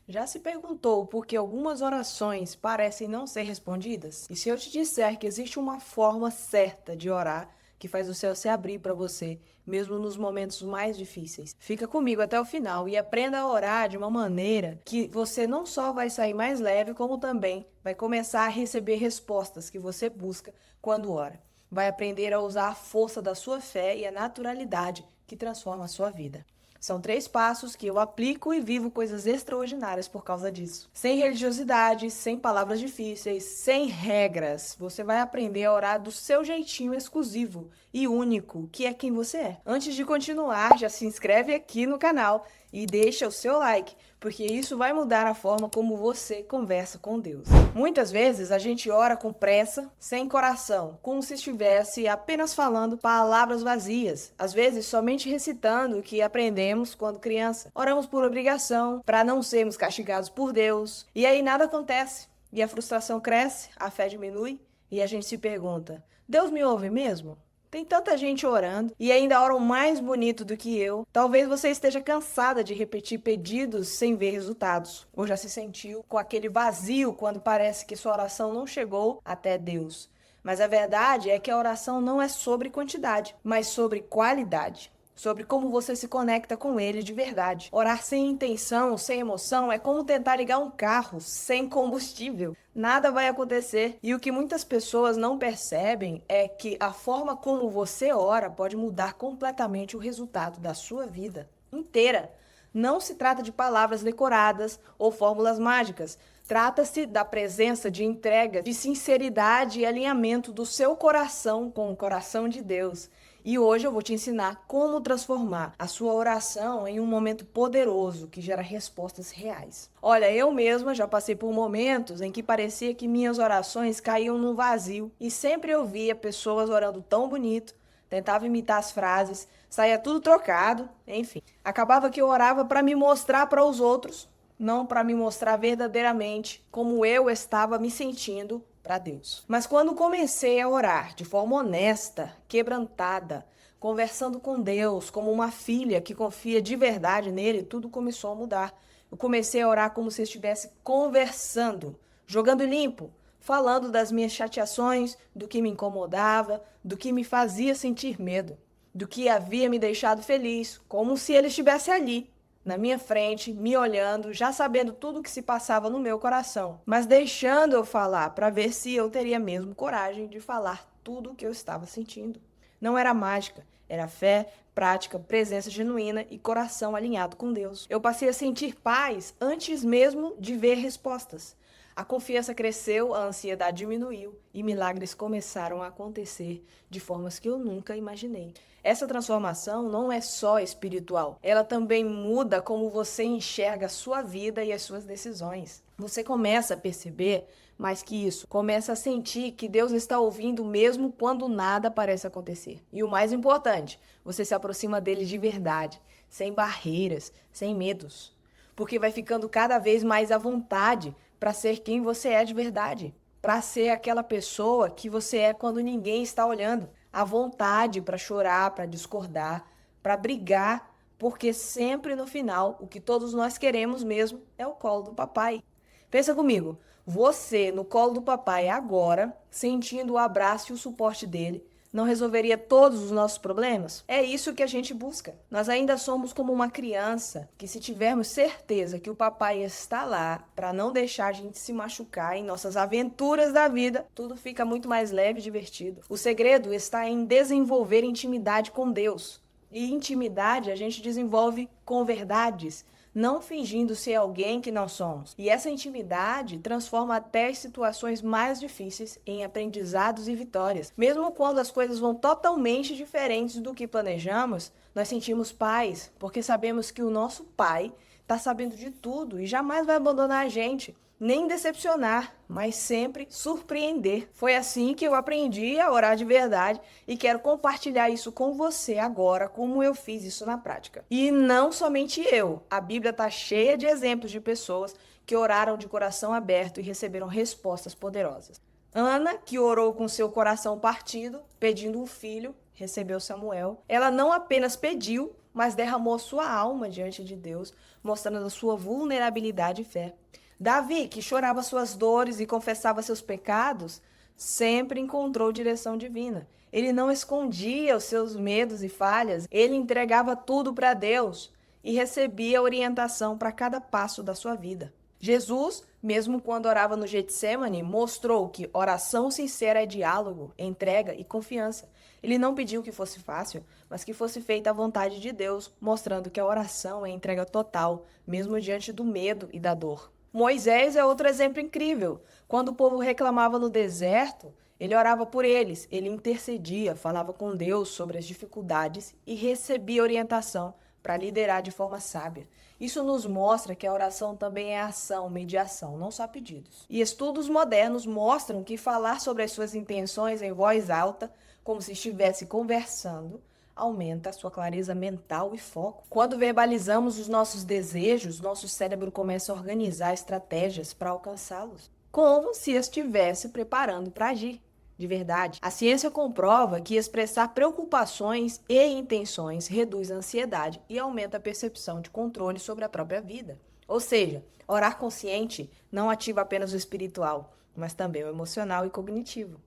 Já se perguntou por que algumas orações parecem não ser respondidas? E se eu te disser que existe uma forma certa de orar que faz o céu se abrir para você, mesmo nos momentos mais difíceis? Fica comigo até o final e aprenda a orar de uma maneira que você não só vai sair mais leve, como também vai começar a receber respostas que você busca quando ora. Vai aprender a usar a força da sua fé e a naturalidade que transforma a sua vida. São 3 passos que eu aplico e vivo coisas extraordinárias por causa disso. Sem religiosidade, sem palavras difíceis, sem regras. Você vai aprender a orar do seu jeitinho exclusivo e único, que é quem você é. Antes de continuar, já se inscreve aqui no canal e deixa o seu like, porque isso vai mudar a forma como você conversa com Deus. Muitas vezes a gente ora com pressa, sem coração, como se estivesse apenas falando palavras vazias, às vezes somente recitando o que aprendemos quando criança. Oramos por obrigação, para não sermos castigados por Deus, e aí nada acontece, e a frustração cresce, a fé diminui, e a gente se pergunta: Deus me ouve mesmo? Tem tanta gente orando e ainda oram mais bonito do que eu. Talvez você esteja cansada de repetir pedidos sem ver resultados. Ou já se sentiu com aquele vazio quando parece que sua oração não chegou até Deus. Mas a verdade é que a oração não é sobre quantidade, mas sobre qualidade. Sobre como você se conecta com ele de verdade. Orar sem intenção, sem emoção, é como tentar ligar um carro sem combustível. Nada vai acontecer. E o que muitas pessoas não percebem é que a forma como você ora pode mudar completamente o resultado da sua vida inteira. Não se trata de palavras decoradas ou fórmulas mágicas. Trata-se da presença de entrega, de sinceridade e alinhamento do seu coração com o coração de Deus. E hoje eu vou te ensinar como transformar a sua oração em um momento poderoso que gera respostas reais. Olha, eu mesma já passei por momentos em que parecia que minhas orações caíam no vazio e sempre eu via pessoas orando tão bonito, tentava imitar as frases, saía tudo trocado, enfim. Acabava que eu orava para me mostrar para os outros, não para me mostrar verdadeiramente como eu estava me sentindo para Deus. Mas quando comecei a orar de forma honesta, quebrantada, conversando com Deus como uma filha que confia de verdade nele, tudo começou a mudar. Eu comecei a orar como se estivesse conversando, jogando limpo, falando das minhas chateações, do que me incomodava, do que me fazia sentir medo, do que havia me deixado feliz, como se ele estivesse ali, na minha frente, me olhando, já sabendo tudo o que se passava no meu coração, mas deixando eu falar para ver se eu teria mesmo coragem de falar tudo o que eu estava sentindo. Não era mágica, era fé, prática, presença genuína e coração alinhado com Deus. Eu passei a sentir paz antes mesmo de ver respostas. A confiança cresceu, a ansiedade diminuiu e milagres começaram a acontecer de formas que eu nunca imaginei. Essa transformação não é só espiritual, ela também muda como você enxerga a sua vida e as suas decisões. Você começa a perceber, mais que isso, começa a sentir que Deus está ouvindo mesmo quando nada parece acontecer. E o mais importante, você se aproxima dele de verdade, sem barreiras, sem medos, porque vai ficando cada vez mais à vontade para ser quem você é de verdade, para ser aquela pessoa que você é quando ninguém está olhando, à vontade para chorar, para discordar, para brigar, porque sempre no final o que todos nós queremos mesmo é o colo do papai. Pensa comigo, você no colo do papai agora, sentindo o abraço e o suporte dele, não resolveria todos os nossos problemas? É isso que a gente busca. Nós ainda somos como uma criança que, se tivermos certeza que o papai está lá para não deixar a gente se machucar em nossas aventuras da vida, tudo fica muito mais leve e divertido. O segredo está em desenvolver intimidade com Deus. E intimidade a gente desenvolve com verdades, não fingindo ser alguém que não somos. E essa intimidade transforma até as situações mais difíceis em aprendizados e vitórias. Mesmo quando as coisas vão totalmente diferentes do que planejamos, nós sentimos paz, porque sabemos que o nosso Pai está sabendo de tudo e jamais vai abandonar a gente. Nem decepcionar, mas sempre surpreender. Foi assim que eu aprendi a orar de verdade e quero compartilhar isso com você agora, como eu fiz isso na prática. E não somente eu, a Bíblia está cheia de exemplos de pessoas que oraram de coração aberto e receberam respostas poderosas. Ana, que orou com seu coração partido, pedindo um filho, recebeu Samuel. Ela não apenas pediu, mas derramou sua alma diante de Deus, mostrando a sua vulnerabilidade e fé. Davi, que chorava suas dores e confessava seus pecados, sempre encontrou direção divina. Ele não escondia os seus medos e falhas, ele entregava tudo para Deus e recebia orientação para cada passo da sua vida. Jesus, mesmo quando orava no Getsemane, mostrou que oração sincera é diálogo, entrega e confiança. Ele não pediu que fosse fácil, mas que fosse feita a vontade de Deus, mostrando que a oração é entrega total, mesmo diante do medo e da dor. Moisés é outro exemplo incrível. Quando o povo reclamava no deserto, ele orava por eles, ele intercedia, falava com Deus sobre as dificuldades e recebia orientação para liderar de forma sábia. Isso nos mostra que a oração também é ação, mediação, não só pedidos. E estudos modernos mostram que falar sobre as suas intenções em voz alta, como se estivesse conversando, aumenta a sua clareza mental e foco. Quando verbalizamos os nossos desejos, nosso cérebro começa a organizar estratégias para alcançá-los, como se estivesse preparando para agir. De verdade, a ciência comprova que expressar preocupações e intenções reduz a ansiedade e aumenta a percepção de controle sobre a própria vida. Ou seja, orar consciente não ativa apenas o espiritual, mas também o emocional e cognitivo.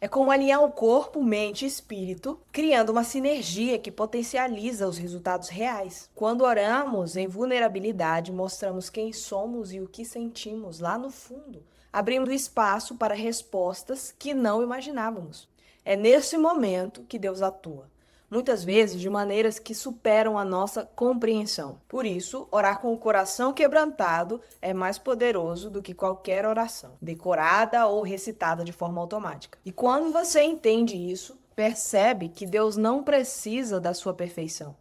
É como alinhar o corpo, mente e espírito, criando uma sinergia que potencializa os resultados reais. Quando oramos em vulnerabilidade, mostramos quem somos e o que sentimos lá no fundo, abrindo espaço para respostas que não imaginávamos. É nesse momento que Deus atua, muitas vezes de maneiras que superam a nossa compreensão. Por isso, orar com o coração quebrantado é mais poderoso do que qualquer oração, decorada ou recitada de forma automática. E quando você entende isso, percebe que Deus não precisa da sua perfeição.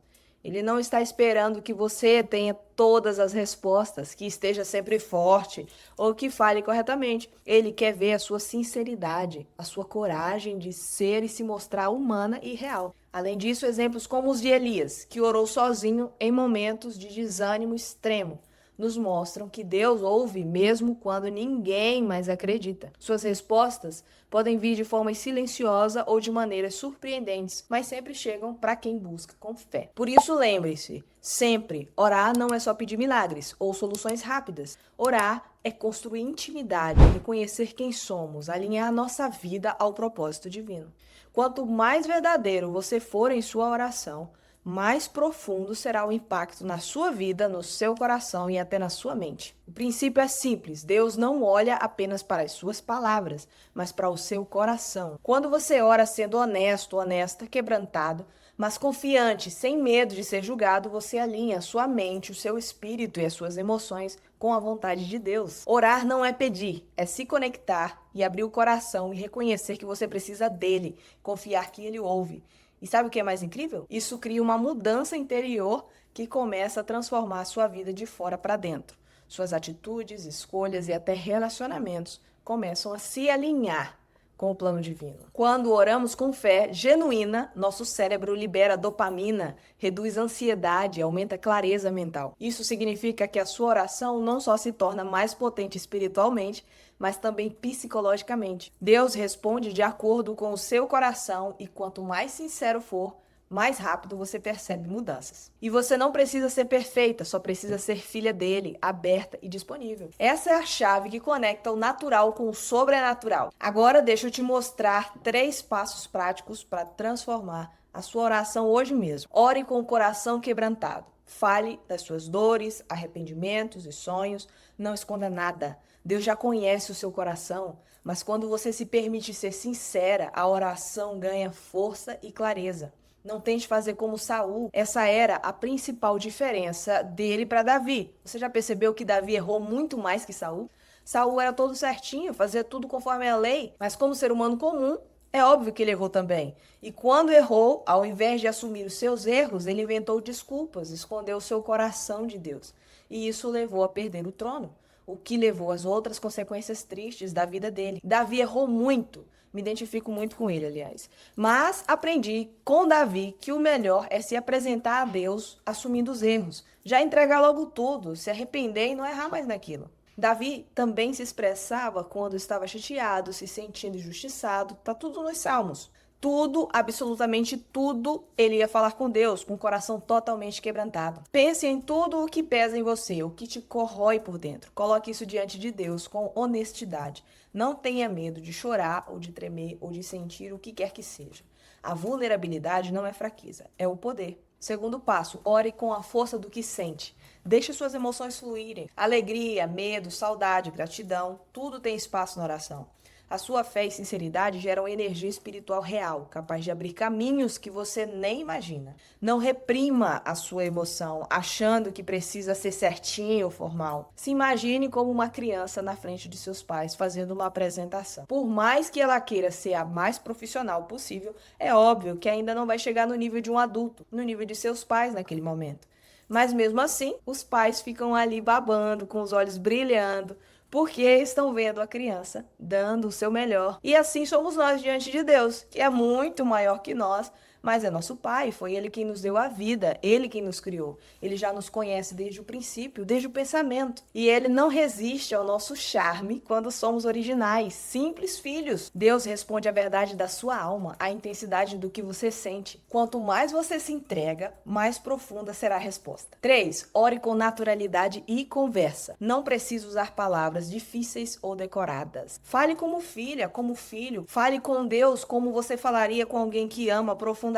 Ele não está esperando que você tenha todas as respostas, que esteja sempre forte ou que fale corretamente. Ele quer ver a sua sinceridade, a sua coragem de ser e se mostrar humana e real. Além disso, exemplos como os de Elias, que orou sozinho em momentos de desânimo extremo, nos mostram que Deus ouve mesmo quando ninguém mais acredita. Suas respostas podem vir de forma silenciosa ou de maneiras surpreendentes, mas sempre chegam para quem busca com fé. Por isso, lembre-se, sempre, orar não é só pedir milagres ou soluções rápidas. Orar é construir intimidade, reconhecer quem somos, alinhar a nossa vida ao propósito divino. Quanto mais verdadeiro você for em sua oração, mais profundo será o impacto na sua vida, no seu coração e até na sua mente. O princípio é simples: Deus não olha apenas para as suas palavras, mas para o seu coração. Quando você ora sendo honesto, honesta, quebrantado, mas confiante, sem medo de ser julgado, você alinha a sua mente, o seu espírito e as suas emoções com a vontade de Deus. Orar não é pedir, é se conectar e abrir o coração e reconhecer que você precisa dele, confiar que ele ouve. E sabe o que é mais incrível? Isso cria uma mudança interior que começa a transformar a sua vida de fora para dentro. Suas atitudes, escolhas e até relacionamentos começam a se alinhar com o plano divino. Quando oramos com fé genuína, nosso cérebro libera dopamina, reduz a ansiedade e aumenta a clareza mental. Isso significa que a sua oração não só se torna mais potente espiritualmente, mas também psicologicamente. Deus responde de acordo com o seu coração e quanto mais sincero for, mais rápido você percebe mudanças. E você não precisa ser perfeita, só precisa ser filha dele, aberta e disponível. Essa é a chave que conecta o natural com o sobrenatural. Agora deixa eu te mostrar 3 passos práticos para transformar a sua oração hoje mesmo. Ore com o coração quebrantado. Fale das suas dores, arrependimentos e sonhos. Não esconda nada. Deus já conhece o seu coração, mas quando você se permite ser sincera, a oração ganha força e clareza. Não tente fazer como Saul. Essa era a principal diferença dele para Davi. Você já percebeu que Davi errou muito mais que Saul? Saul era todo certinho, fazia tudo conforme a lei, mas como ser humano comum, é óbvio que ele errou também. E quando errou, ao invés de assumir os seus erros, ele inventou desculpas, escondeu o seu coração de Deus. E isso levou a perder o trono, o que levou às outras consequências tristes da vida dele. Davi errou muito. Me identifico muito com ele, aliás. Mas aprendi com Davi que o melhor é se apresentar a Deus assumindo os erros. Já entregar logo tudo, se arrepender e não errar mais naquilo. Davi também se expressava quando estava chateado, se sentindo injustiçado. Tá tudo nos Salmos. Tudo, absolutamente tudo, ele ia falar com Deus, com o coração totalmente quebrantado. Pense em tudo o que pesa em você, o que te corrói por dentro. Coloque isso diante de Deus com honestidade. Não tenha medo de chorar, ou de tremer, ou de sentir o que quer que seja. A vulnerabilidade não é fraqueza, é o poder. Segundo passo, ore com a força do que sente. Deixe suas emoções fluírem. Alegria, medo, saudade, gratidão, tudo tem espaço na oração. A sua fé e sinceridade geram energia espiritual real, capaz de abrir caminhos que você nem imagina. Não reprima a sua emoção, achando que precisa ser certinho ou formal. Se imagine como uma criança na frente de seus pais fazendo uma apresentação. Por mais que ela queira ser a mais profissional possível, é óbvio que ainda não vai chegar no nível de um adulto, no nível de seus pais naquele momento. Mas mesmo assim, os pais ficam ali babando, com os olhos brilhando, porque estão vendo a criança dando o seu melhor. E assim somos nós diante de Deus, que é muito maior que nós, mas é nosso Pai, foi Ele quem nos deu a vida, Ele quem nos criou. Ele já nos conhece desde o princípio, desde o pensamento. E Ele não resiste ao nosso charme quando somos originais, simples filhos. Deus responde à verdade da sua alma, à intensidade do que você sente. Quanto mais você se entrega, mais profunda será a resposta. 3. Ore com naturalidade e conversa. Não precisa usar palavras difíceis ou decoradas. Fale como filha, como filho. Fale com Deus como você falaria com alguém que ama profundamente.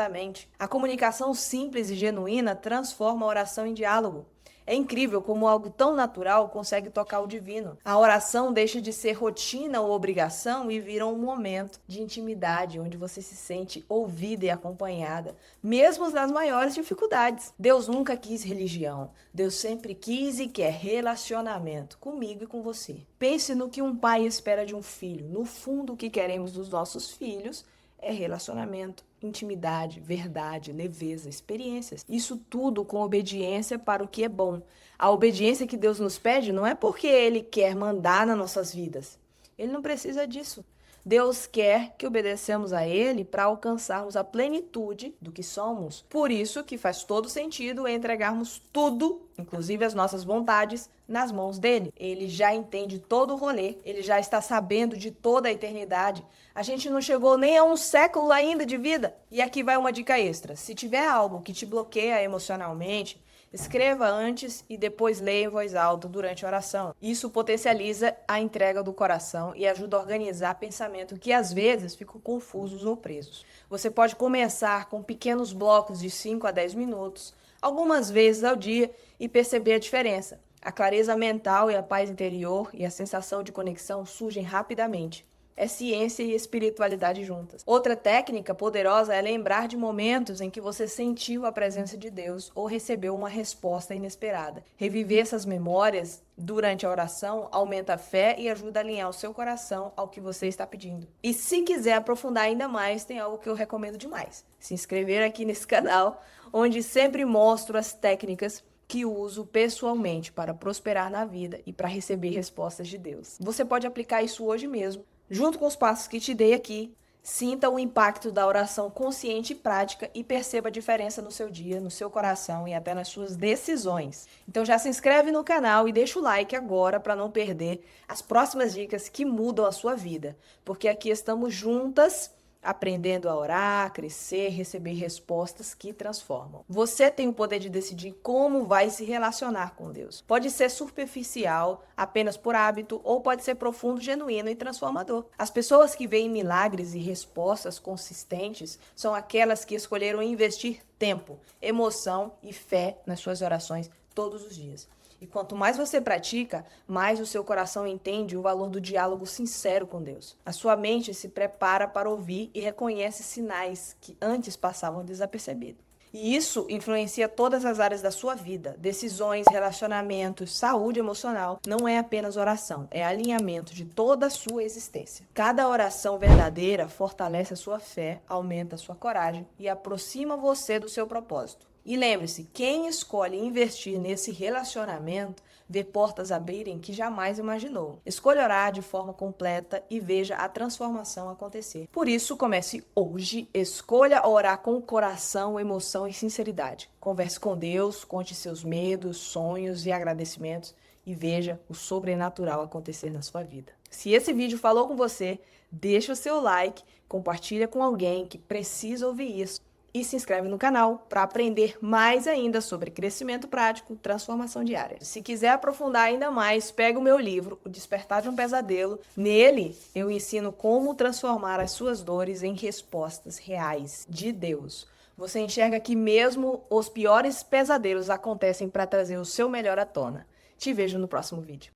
A comunicação simples e genuína transforma a oração em diálogo. É incrível como algo tão natural consegue tocar o divino. A oração deixa de ser rotina ou obrigação e vira um momento de intimidade, onde você se sente ouvida e acompanhada, mesmo nas maiores dificuldades. Deus nunca quis religião. Deus sempre quis e quer relacionamento comigo e com você. Pense no que um pai espera de um filho. No fundo, o que queremos dos nossos filhos é relacionamento, intimidade, verdade, leveza, experiências. Isso tudo com obediência para o que é bom. A obediência que Deus nos pede não é porque Ele quer mandar nas nossas vidas. Ele não precisa disso. Deus quer que obedeçamos a Ele para alcançarmos a plenitude do que somos. Por isso que faz todo sentido entregarmos tudo, inclusive as nossas vontades, nas mãos dele. Ele já entende todo o rolê, ele já está sabendo de toda a eternidade. A gente não chegou nem a um século ainda de vida. E aqui vai uma dica extra. Se tiver algo que te bloqueia emocionalmente, escreva antes e depois leia em voz alta durante a oração. Isso potencializa a entrega do coração e ajuda a organizar pensamentos que às vezes ficam confusos ou presos. Você pode começar com pequenos blocos de 5 a 10 minutos, algumas vezes ao dia, e perceber a diferença. A clareza mental e a paz interior e a sensação de conexão surgem rapidamente. É ciência e espiritualidade juntas. Outra técnica poderosa é lembrar de momentos em que você sentiu a presença de Deus ou recebeu uma resposta inesperada. Reviver essas memórias durante a oração aumenta a fé e ajuda a alinhar o seu coração ao que você está pedindo. E se quiser aprofundar ainda mais, tem algo que eu recomendo demais. Se inscrever aqui nesse canal, onde sempre mostro as técnicas que uso pessoalmente para prosperar na vida e para receber respostas de Deus. Você pode aplicar isso hoje mesmo. Junto com os passos que te dei aqui, sinta o impacto da oração consciente e prática e perceba a diferença no seu dia, no seu coração e até nas suas decisões. Então já se inscreve no canal e deixa o like agora para não perder as próximas dicas que mudam a sua vida, porque aqui estamos juntas aprendendo a orar, crescer, receber respostas que transformam. Você tem o poder de decidir como vai se relacionar com Deus. Pode ser superficial, apenas por hábito, ou pode ser profundo, genuíno e transformador. As pessoas que veem milagres e respostas consistentes são aquelas que escolheram investir tempo, emoção e fé nas suas orações todos os dias. E quanto mais você pratica, mais o seu coração entende o valor do diálogo sincero com Deus. A sua mente se prepara para ouvir e reconhece sinais que antes passavam desapercebidos. E isso influencia todas as áreas da sua vida, decisões, relacionamentos, saúde emocional. Não é apenas oração, é alinhamento de toda a sua existência. Cada oração verdadeira fortalece a sua fé, aumenta a sua coragem e aproxima você do seu propósito. E lembre-se, quem escolhe investir nesse relacionamento vê portas abrirem que jamais imaginou. Escolha orar de forma completa e veja a transformação acontecer. Por isso, comece hoje. Escolha orar com coração, emoção e sinceridade. Converse com Deus, conte seus medos, sonhos e agradecimentos e veja o sobrenatural acontecer na sua vida. Se esse vídeo falou com você, deixa o seu like, compartilha com alguém que precisa ouvir isso e se inscreve no canal para aprender mais ainda sobre crescimento prático, transformação diária. Se quiser aprofundar ainda mais, pega o meu livro, O Despertar de um Pesadelo. Nele, eu ensino como transformar as suas dores em respostas reais de Deus. Você enxerga que mesmo os piores pesadelos acontecem para trazer o seu melhor à tona. Te vejo no próximo vídeo.